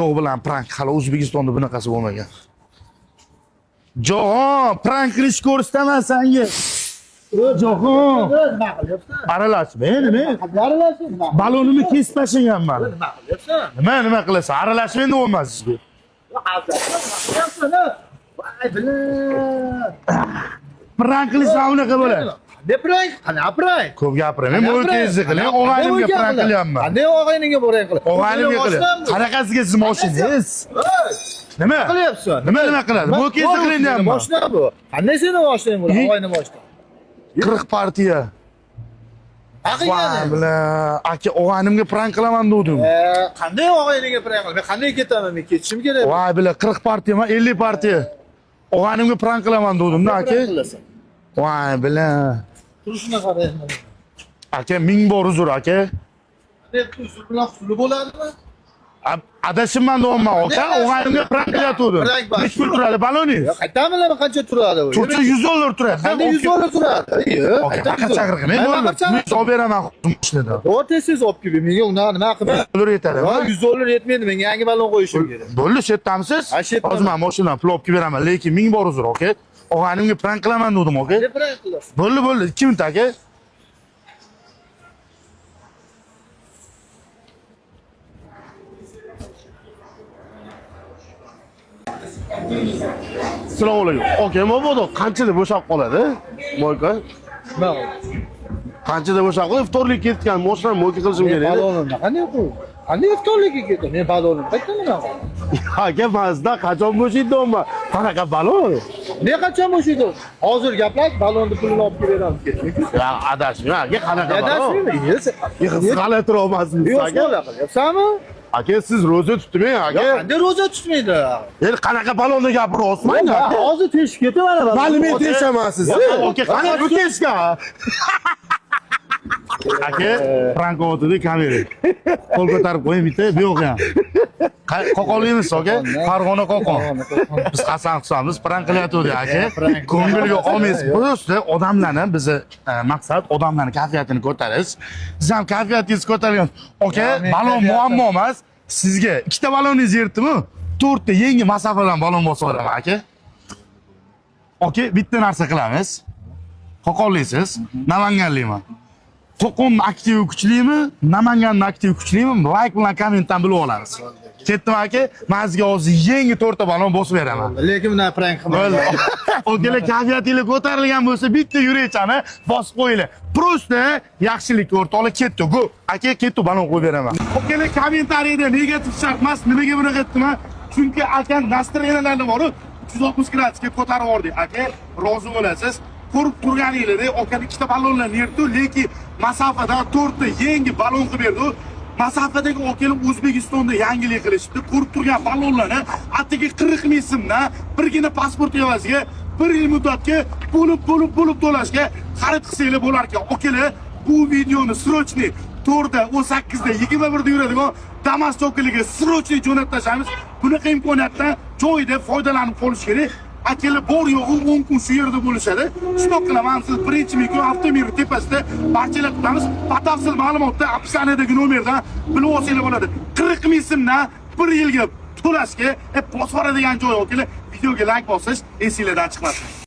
Uchov bilan prank hali O'zbekistonda bunaqasi bo'lmagan. Jahon, prank qilish ko'rsataman senga. Jahon. Nima qilyapsan? Aralashma, nima? Aralashing. Balonimni kesib tashlaganman. Nima qilyapsan? Nima qilasan? Aralashma endi bo'lmas sizga. Voy bilan. Prank qilishsa unaqa bo'ladi. Ne prank? Qani prank? Ko'p gapiraman. Men o'rtangizni qiling. O'g'aylimga prank qilyapman. Qanday o'g'ayningga borang qilib? O'g'aylimga qiling. Qanaqasiga siz moshinangiz? Nima qilyapsan? Nima qiladi? Bu kezi qilyapman. Moshina bu. Qanday seni moshinang bo'ladi? O'g'ayni moshina. 40 partiya. Voy bilan, aka o'g'aynimga prank qilaman dedim. Qanday o'g'ayniga prank qil? Men qanday ketaman? Men ketishim kerak. Voy bilan 40 partiya, 50 partiya. O'g'aynimga prank qilaman dedim-da, aka. Voy bilan. Turishini qarayman. Aka 1000 bor uzr, aka. Qanday uzr bilan husuli bo'ladimi? Adashimman deyapman, aka. O'g'aynimga prank qilyaptim. Nech pul turadi baloningiz? Qaytami bilaman qancha turadi bu? Tursa $100 turadi. Qanday $100 turadi? Aka chaqirgan. Men olib beraman mashinada. O'rtasiz olib kelib, menga nima qilib? $100 yetadi. $100 yetmaydi, menga yangi balon qo'yishim kerak. Bo'ldi, shetdamisiz? Hozir men mashinani pul olib kelib beraman, lekin 1000 bor uzr, aka. O'g'aynimga prank qilaman dedim, aka. Ne prank qilasan? Bo'ldi, 2 minut, aka. Assalomu alaykum. Aka, mabodo qanchada bo'shab qoladi? Mo'yka. Nima? Qanchada bo'shab qoladi? Iftorlik ketgan, moshinani mo'yka qilishim kerak. Balonimni qanday qil? Qanday iftorlikka ketdi? Men balonim qayerdan bilaman? Aka, mazda qachon bo'shaydi deyapman. Qanaqa balon? Ne qachon bo'shaydi? Hozir gaplash, balonni pulini olib kelamiz. Ya, adashma, aka, qanaqa balon? Adashmaymi? Siz g'alati olmasingiz, aka. Yo'q, qilyapsanmi? Aka, siz ro'za tutmang, aka. Qanday ro'za tutmaydi? Endi qanaqa balonni gapiryapsizman, aka? Hozir teshib ketaman. Mali men teshaman sizni. Aka, qanaqa bu teshga? Aka, prank o'tdi kamera. Qo'l ko'tarib qo'ying bitta, bu yo'q ham. Qo'qonlimiz, aka? Farg'ona Qo'qon. Biz Hasan Husanmiz, prank qilyapti, aka. Ko'ngilga olmaysiz. Просто odamlarni bizi maqsad odamlarning kayfiyatini ko'tarish. Siz ham kayfiyatingizni ko'targan. Aka, balon muammo emas. Sizga ikkita baloningiz yetdimi? 4 ta yangi masofadan balon bosib olaman, aka. Aka, bitta narsa qilamiz. Qo'qonlisiz, Namanganliman. Qo'qonning aktivi kuchlimi, Namanganning aktivi kuchlimi? Like bilan kommentdan bilib olamiz. Ketdim, aka. Men sizga hozir yangi 4 ta balon bosib beraman. Lekin buni prank qilmayman. Okalar, kayfiyatingiz ko'tarilgan bo'lsa, bitta yurakchani bosib qo'yinglar. Просто yaxshilik o'rtoqlar ketdi. Go, aka, ketdi, balon qo'yib beraman. Okalar, kommentariyada negativ shart emas, nimaga buni qildim? Chunki aka nastroyenalarni bor, 360 gradusga ko'tarib yubordik. Aka, rozi bo'lasiz. Ko'rib turganingizda okaning ikkita balonlarni yerdi, lekin masofadan 4 ta yangi balon qilib berdi. Masofadagi okalar O'zbekistonda yangilik qilishdi. Ko'rib turgan balonlarni atigi 40 ming so'mdan birgina pasport evaziga 1 yil muddatga bo'lib to'lashga xarid qilsanglar bo'lar ekan. Okalar, bu videoni srochni 4da, 18da, 21da yuradigan Damas chokiliga srochni jo'natib tashlaymiz. Bunaqa imkoniyatdan joyida foydalanib qolish kerak. Akalar bor yo'g'i 10 kun shu yerda bo'lishadi. Stok qilaman, siz birinchi mikro avtomir tepasida barchalar tutamiz. Batafsil ma'lumotni opsiyadagi nomerdan bilib olsangiz bo'ladi. 40 ming so'mdan 1 yilga to'lashga bosib boradigan joy okalar. Videoga like bosish esingizdan chiqmasin.